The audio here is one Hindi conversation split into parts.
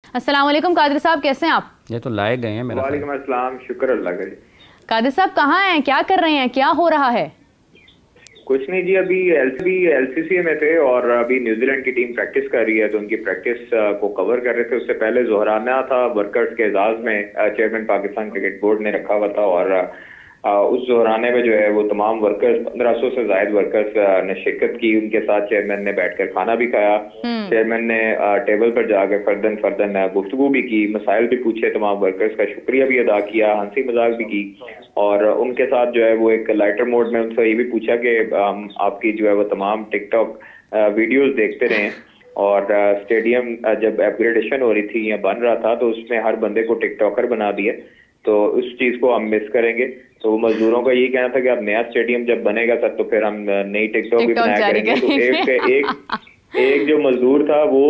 अस्सलाम वालेकुम कादिर साहब, कैसे हैं आप? ये तो लाए गए हैं मेरा। वालेकुम अस्सलाम, शुक्र अल्लाह का। कादिर साहब कहाँ हैं, क्या कर रहे हैं, क्या हो रहा है? कुछ नहीं जी, अभी एलसीसी में थे और अभी न्यूजीलैंड की टीम प्रैक्टिस कर रही है तो उनकी प्रैक्टिस को कवर कर रहे थे। उससे पहले जोहराना था वर्कर्स के एजाज में, चेयरमैन पाकिस्तान क्रिकेट बोर्ड ने रखा हुआ था और उस जोहराने में जो है वो तमाम वर्कर्स 1500 से ज्यादा वर्कर्स ने शिरकत की। उनके साथ चेयरमैन ने बैठकर खाना भी खाया। चेयरमैन ने टेबल पर जाकर फर्दन गुफ्तगू भी की, मसाइल भी पूछे, तमाम वर्कर्स का शुक्रिया भी अदा किया, हंसी मजाक भी की और उनके साथ जो है वो एक लाइटर मोड में उनसे ये भी पूछा कि आपकी जो है वो तमाम टिकटॉक वीडियोस देखते रहे और स्टेडियम जब अपग्रेडेशन हो रही थी या बन रहा था तो उसमें हर बंदे को टिकटॉकर बना दिया, तो उस चीज को हम मिस करेंगे। तो मजदूरों का यही कहना था कि अब नया स्टेडियम जब बनेगा तब तो फिर हम नई टिकटॉक भी बनाया करेंगे। तो एक जो मजदूर था वो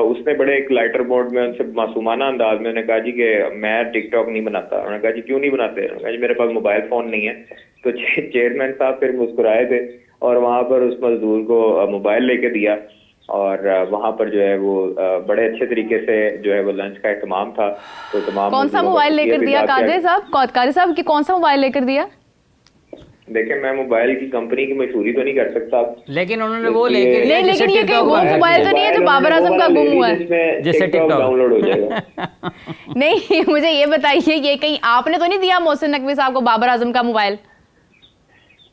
उसने बड़े एक लाइटर मोड में उनसे मासूमाना अंदाज में उन्होंने कहा जी कि मैं टिकटॉक नहीं बनाता। उन्होंने कहा जी क्यों नहीं बनाते? उन्होंने कहा जी मेरे पास मोबाइल फोन नहीं है। तो चेयरमैन साहब फिर मुस्कुराए थे और वहां पर उस मजदूर को मोबाइल लेके दिया और वहां पर जो है वो बड़े अच्छे तरीके से जो है वो लंच का एहतमाम था। तो तमाम कौन सा मोबाइल लेकर दिया कादिर साहब कि कौन सा मोबाइल लेकर दिया? देखिए मैं मोबाइल की कंपनी की मशहूरी तो नहीं कर सकता, लेकिन उन्होंने वो लेके दिया। लेकिन ये कहीं वो मोबाइल तो नहीं है जो बाबर आजम का गुम हुआ है जिससे टिकटॉक डाउनलोड हो जाएगा। नहीं मुझे ये बताइए, ये कहीं आपने तो नहीं दिया मोहसिन नकवी साहब को बाबर आजम का मोबाइल?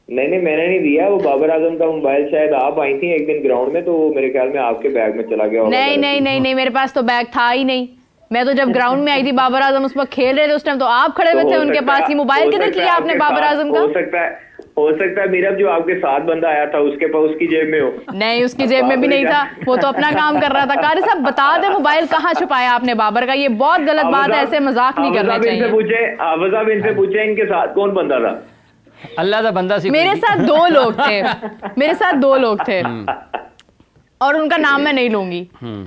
नहीं मैंने नहीं दिया। वो बाबर आजम का मोबाइल शायद आप आई थी एक दिन ग्राउंड में, तो वो मेरे ख्याल में आपके बैग में चला गया। नहीं मेरे पास तो बैग था ही नहीं। मैं तो जब ग्राउंड में आई थी बाबर आजम उस पर खेल रहे थे, उस टाइम तो आप खड़े हुए थे उनके पास ही। मोबाइल किधर किया आपने बाबर आजम का? हो सकता है मेरा जो आपके साथ बंदा आया था उसके पास उसकी जेब में हो। नहीं उसकी जेब में भी नहीं था, वो तो अपना काम कर रहा था। कारी साहब बता दे मोबाइल कहाँ छुपाया आपने बाबर का? ये बहुत गलत बात है, ऐसे मजाक नहीं करना चाहिए। इनसे पूछे इनके साथ कौन बंदा था? अल्लाह का बंदा सी। मेरे साथ दो लोग थे और उनका नाम मैं नहीं लूंगी।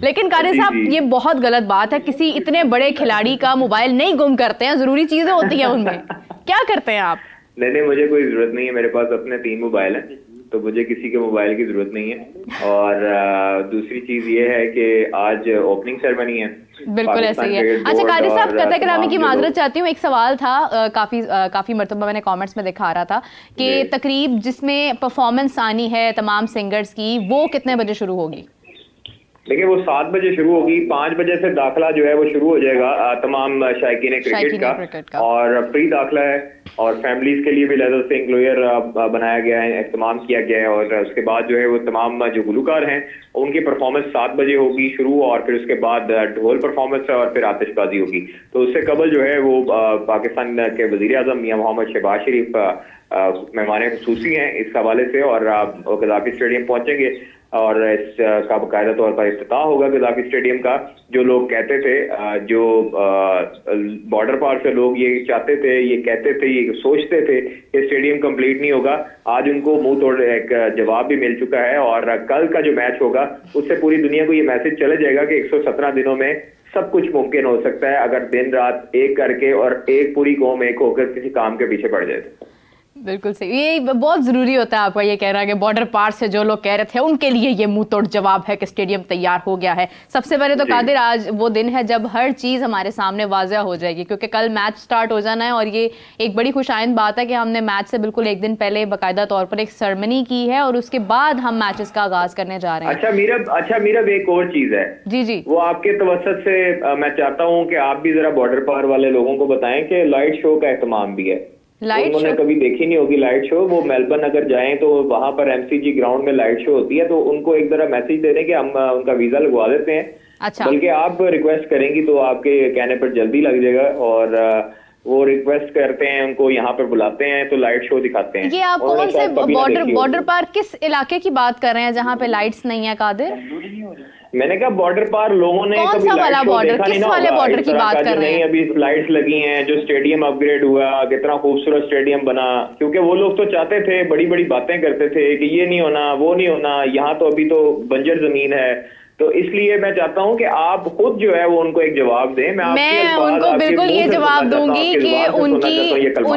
लेकिन कारी साहब ये बहुत गलत बात है, किसी इतने बड़े खिलाड़ी का मोबाइल नहीं गुम करते हैं, जरूरी चीजें होती हैं उनमें। क्या करते हैं आप? नहीं मुझे कोई जरूरत नहीं है, मेरे पास अपने 3 मोबाइल हैं तो मुझे किसी के मोबाइल की जरूरत नहीं है। और दूसरी चीज ये है कि आज ओपनिंग सेरेमनी है। बिल्कुल ऐसे ही है। अच्छा कारी साहब कतई करामी की माजरत चाहती हूँ, एक सवाल था काफी मरतबा मैंने कमेंट्स में देखा आ रहा था कि तकरीब जिसमें परफॉर्मेंस आनी है तमाम सिंगर्स की वो कितने बजे शुरू होगी? देखिए वो 7 बजे शुरू होगी, 5 बजे से दाखिला जो है वो शुरू हो जाएगा तमाम शायकीन क्रिकेट का और फ्री दाखिला है और फैमिलीज के लिए भी लेजर से इंक्लूयर बनाया गया है, इस्तेमाल किया गया है। और उसके बाद जो है वो तमाम जो गुलकार हैं उनकी परफॉर्मेंस 7 बजे होगी शुरू और फिर उसके बाद ढोल परफॉर्मेंस है और फिर आतिशबाजी होगी। तो उससे कबल जो है वो पाकिस्तान के वजीर आजम मियां मोहम्मद शहबाज शरीफ मेहमान खुसूसी हैं इस हवाले से और गद्दाफी स्टेडियम पहुंचेंगे और इसका बाकायदा तौर पर इफ्तिताह होगा गद्दाफी स्टेडियम का। जो लोग कहते थे, जो बॉर्डर पार से लोग ये चाहते थे, ये कहते थे, ये सोचते थे कि स्टेडियम कंप्लीट नहीं होगा, आज उनको मुंह तोड़ एक जवाब भी मिल चुका है। और कल का जो मैच होगा उससे पूरी दुनिया को ये मैसेज चले जाएगा कि 117 दिनों में सब कुछ मुमकिन हो सकता है अगर दिन रात एक करके और एक पूरी कौम एक होकर किसी काम के पीछे पड़ जाए। बिल्कुल सही, ये बहुत जरूरी होता है आपका ये कह रहा है कि बॉर्डर पार से जो लोग कह रहे थे उनके लिए ये मुंह तोड़ जवाब है कि स्टेडियम तैयार हो गया है। सबसे पहले तो कादिर आज वो दिन है जब हर चीज हमारे सामने वाज़ेह हो जाएगी, क्योंकि कल मैच स्टार्ट हो जाना है और ये एक बड़ी खुशाइंद बात है कि हमने मैच से बिल्कुल एक दिन पहले बाकायदा तौर पर एक सेरेमनी की है और उसके बाद हम मैचेस का आगाज करने जा रहे हैं। अच्छा मीरा एक और चीज है जी वो आपके तवस्सुत से मैं चाहता हूँ कि आप भी जरा बॉर्डर पार वाले लोगों को बताएं कि लाइट शो का एहतमाम भी है। उन्होंने कभी देखी नहीं होगी लाइट शो। वो मेलबर्न अगर जाएं तो वहां पर एमसीजी ग्राउंड में लाइट शो होती है, तो उनको एक तरह मैसेज दे दें कि हम उनका वीजा लगवा देते हैं। अच्छा। बल्कि आप रिक्वेस्ट करेंगी तो आपके कहने पर जल्दी लग जाएगा और वो रिक्वेस्ट करते हैं, उनको यहाँ पर बुलाते हैं तो लाइट शो दिखाते हैं। ये आप कौन से बॉर्डर पार किस इलाके की बात कर रहे हैं जहाँ पे लाइट्स नहीं है कादिर? मैंने कहा बॉर्डर पार लोगों ने कौन सा वाला बॉर्डर, किस वाले बॉर्डर की बात कर रहे हैं? अभी लाइट्स लगी हैं, जो स्टेडियम अपग्रेड हुआ, कितना खूबसूरत स्टेडियम बना, क्योंकि वो लोग तो चाहते थे, बड़ी बड़ी बातें करते थे कि ये नहीं होना वो नहीं होना, यहाँ तो अभी तो बंजर जमीन है, तो इसलिए मैं चाहता हूं कि आप खुद जो है वो उनको एक जवाब दें। मैं उनको बिल्कुल ये जवाब दूंगी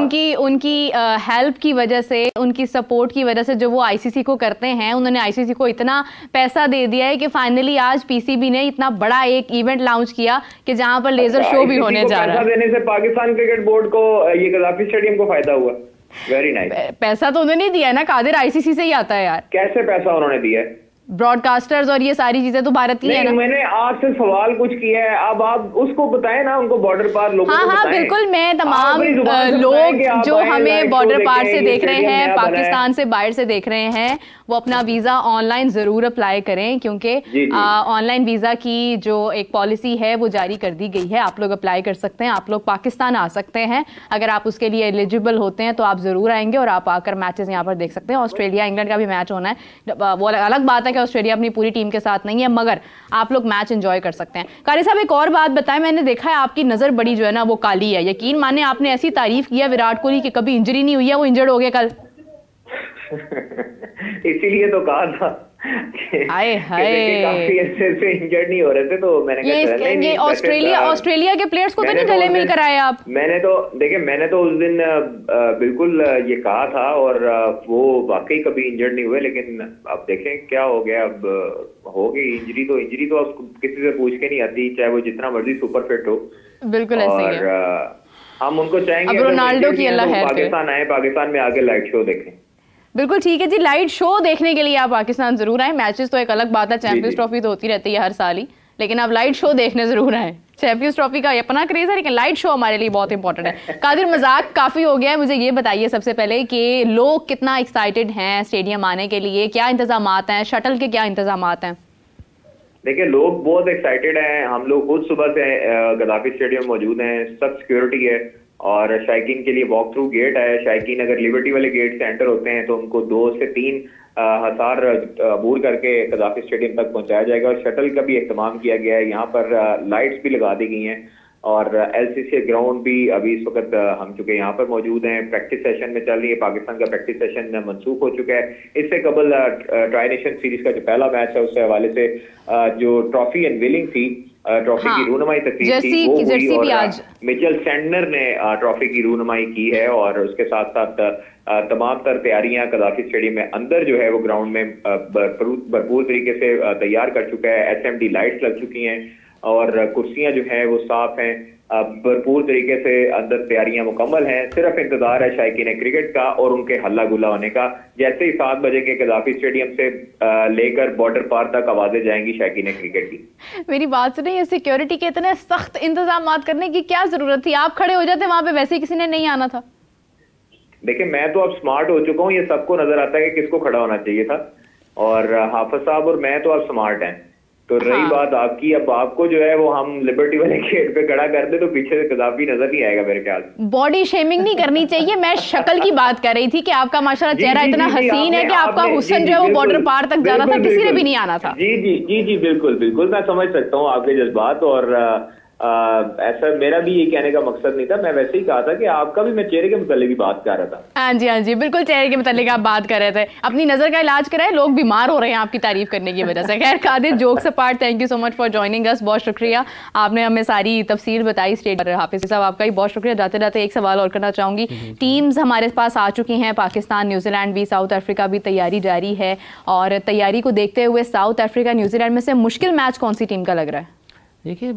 कि उनकी हेल्प की वजह से, उनकी सपोर्ट की वजह से जो वो आईसीसी को करते हैं, उन्होंने आईसीसी को इतना पैसा दे दिया है कि फाइनली आज पीसीबी ने इतना बड़ा एक इवेंट लॉन्च किया कि जहां पर लेजर शो भी होने जा रहा है। पैसा देने से पाकिस्तान क्रिकेट बोर्ड को ये गद्दाफी स्टेडियम को फायदा हुआ? Very nice. पैसा तो उन्होंने दिया है ना कादिर, आईसीसी से ही आता है यार। कैसे पैसा उन्होंने दिया है? ब्रॉडकास्टर्स और ये सारी चीजें तो भारतीय है ना। मैंने आपसे सवाल कुछ किया है, अब आप उसको बताएं ना, उनको बॉर्डर पार लोगों को बताएं। हाँ बिल्कुल, मैं तमाम लोग जो हमें बॉर्डर पार से देख रहे हैं, पाकिस्तान से बाहर से देख रहे हैं, वो अपना वीजा ऑनलाइन जरूर अप्लाई करें, क्योंकि ऑनलाइन वीजा की जो एक पॉलिसी है वो जारी कर दी गई है। आप लोग अप्लाई कर सकते हैं, आप लोग पाकिस्तान आ सकते हैं, अगर आप उसके लिए एलिजिबल होते हैं तो आप जरूर आएंगे और आप आकर मैचेस यहाँ पर देख सकते हैं। ऑस्ट्रेलिया इंग्लैंड का भी मैच होना है, वो अलग बात है कि ऑस्ट्रेलिया अपनी पूरी टीम के साथ नहीं है, मगर आप लोग मैच एंजॉय कर सकते हैं। कारी साहब एक और बात बताएं, मैंने देखा है आपकी नजर बड़ी जो है ना वो काली है। यकीन माने आपने ऐसी तारीफ किया विराट कोहली की कभी इंजरी नहीं हुई है, वो इंजर्ड हो गए कल। इसीलिए तो कहा था हाय काफी अच्छे से इंजर्ड नहीं हो रहे थे, तो मैंने कहा ये ऑस्ट्रेलिया के प्लेयर्स को तो नहीं गले मिल कर आए आप? मैंने तो उस दिन बिल्कुल ये कहा था, और वो वाकई कभी इंजर्ड नहीं हुए, लेकिन अब देखें क्या हो गया। अब हो गई इंजरी तो अब किसी से पूछ के नहीं आती, चाहे वो जितना मर्जी सुपर फिट हो। बिल्कुल ऐसे ही है। हम उनको चाहेंगे रोनाल्डो की अल्लाह है, पाकिस्तान आए, पाकिस्तान में आके लाइव शो देखें। बिल्कुल ठीक है जी, लाइट शो देखने के लिए आप पाकिस्तान जरूर आए। मैचेस तो एक अलग बात है, चैंपियंस ट्रॉफी तो होती रहती है हर साल ही, लेकिन आप लाइट शो देखने जरूर आए। चैंपियंस ट्रॉफी का अपना क्रेज है, लेकिन लाइट शो हमारे लिए बहुत इंपॉर्टेंट है। कादिर मजाक काफी हो गया है, मुझे ये बताइए सबसे पहले कि लोग कितना एक्साइटेड हैं स्टेडियम आने के लिए, क्या इंतजाम हैं, शटल के क्या इंतजाम हैं? देखिए लोग बहुत एक्साइटेड हैं, हम लोग खुद सुबह से गद्दाफी स्टेडियम मौजूद हैं, सब सिक्योरिटी है, और शायकीन के लिए वॉक थ्रू गेट है। शायकीन अगर लिबर्टी वाले गेट से एंटर होते हैं तो उनको 2 से 3 हज़ार अबूर करके गद्दाफी स्टेडियम तक पहुंचाया जाएगा, और शटल का भी एहतमाम किया गया है। यहाँ पर लाइट्स भी लगा दी गई हैं, और एलसीसी ग्राउंड भी अभी इस वक्त हम चुके यहाँ पर मौजूद हैं, प्रैक्टिस सेशन में चल रही है। पाकिस्तान का प्रैक्टिस सेशन मनसूख हो चुका है। इससे कबल ट्राई नेशन सीरीज का जो पहला मैच है उसके हवाले से जो ट्रॉफी अनवीलिंग थी, ट्रॉफी की रूनुमाई तकरीब थी, वो हुई, और मिचेल सैंडनर ने ट्रॉफी की रूनुमाई की है, और उसके साथ साथ तमाम तर तैयारियां गद्दाफी स्टेडियम में अंदर जो है वो ग्राउंड में भरपूर तरीके से तैयार कर चुका है। एसएमडी लाइट्स लग चुकी हैं, और कुर्सियां जो है वो साफ हैं, भरपूर तरीके से अंदर तैयारियां मुकम्मल हैं। सिर्फ इंतजार है शायकीन क्रिकेट का और उनके हल्ला गुल्ला होने का। जैसे ही 7 बजे के गद्दाफी स्टेडियम से लेकर बॉर्डर पार तक आवाजें जाएंगी शायकीन क्रिकेट की। मेरी बात सुनिए, सिक्योरिटी के इतने सख्त इंतजाम करने की क्या जरूरत थी? आप खड़े हो जाते वहां पे, वैसे ही किसी ने नहीं आना था। देखिए मैं तो अब स्मार्ट हो चुका हूँ, ये सबको नजर आता है कि किसको खड़ा होना चाहिए था, और हाफिज साहब और मैं तो अब स्मार्ट हैं। तो रही बात आपकी, अब आपको जो है वो हम लिबर्टी वाले गेट पे खड़ा कर दे तो पीछे से गद्दाफी नजर नहीं आएगा मेरे ख्याल। बॉडी शेमिंग नहीं करनी चाहिए, मैं शक्ल की बात कर रही थी कि आपका माशाल्लाह चेहरा इतना हसीन है कि आपका हुस्न जो है वो बॉर्डर पार तक जाना था, किसी ने भी नहीं आना था। जी बिल्कुल मैं समझ सकता हूँ आपके जज्बात, और ऐसा मेरा भी ये कहने का मकसद नहीं था। मैं वैसे ही कहा था कि आपका भी मैं चेहरे के मुतालिक ही बात कर रहा था। हाँ जी बिल्कुल, चेहरे के मुतालिक आप बात कर रहे थे। अपनी नजर का इलाज कराए, लोग बीमार हो रहे हैं आपकी तारीफ करने की वजह से। खैर Qadir, jokes apart, thank you so much for joining us, बहुत शुक्रिया, आपने हमें सारी तफसील बताई स्टेट पर। हाफिज साहब आपका ही बहुत शुक्रिया। जाते जाते एक सवाल और करना चाहूंगी, टीम्स हमारे पास आ चुकी हैं, पाकिस्तान, न्यूजीलैंड भी, साउथ अफ्रीका भी, तैयारी जारी है, और तैयारी को देखते हुए साउथ अफ्रीका न्यूजीलैंड में से मुश्किल मैच कौन सी टीम का लग रहा है? देखिए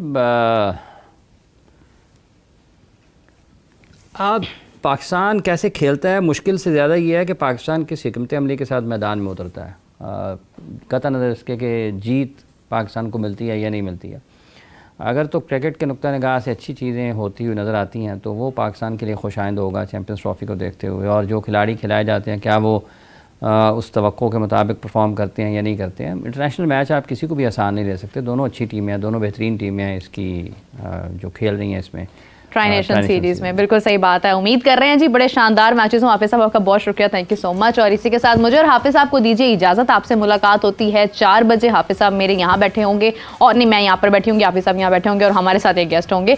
अब पाकिस्तान कैसे खेलता है, मुश्किल से ज़्यादा ये है कि पाकिस्तान किस हिकमत अमली के साथ मैदान में उतरता है। कतई नज़र इसके कि जीत पाकिस्तान को मिलती है या नहीं मिलती है। अगर तो क्रिकेट के नुक्ता निगाह से अच्छी चीज़ें होती हुई नज़र आती हैं तो वो पाकिस्तान के लिए खुशाइंद होगा चैंपियंस ट्रॉफ़ी को देखते हुए, और जो खिलाड़ी खिलाए जाते हैं क्या वो उस तवक्को के मुताबिक परफॉर्म करते हैं या नहीं करते हैं। इंटरनेशनल मैच आप किसी को भी आसान नहीं ले सकते, दोनों अच्छी टीमें हैं, दोनों बेहतरीन टीमें हैं इसकी जो खेल रही हैं इसमें ट्राई नेशन सीरीज में। बिल्कुल सही बात है, उम्मीद कर रहे हैं जी बड़े शानदार मैचेस हों। हाफिज साहब आपका बहुत शुक्रिया, थैंक यू सो मच। और इसी के साथ मुझे और हाफिज साहब को दीजिए इजाजत, आपसे मुलाकात होती है 4 बजे। हाफिज साहब मेरे यहाँ बैठे होंगे, और नहीं मैं यहाँ पर बैठी होंगी, हाफिज साहब यहाँ बैठे होंगे, और हमारे साथ एक गेस्ट होंगे।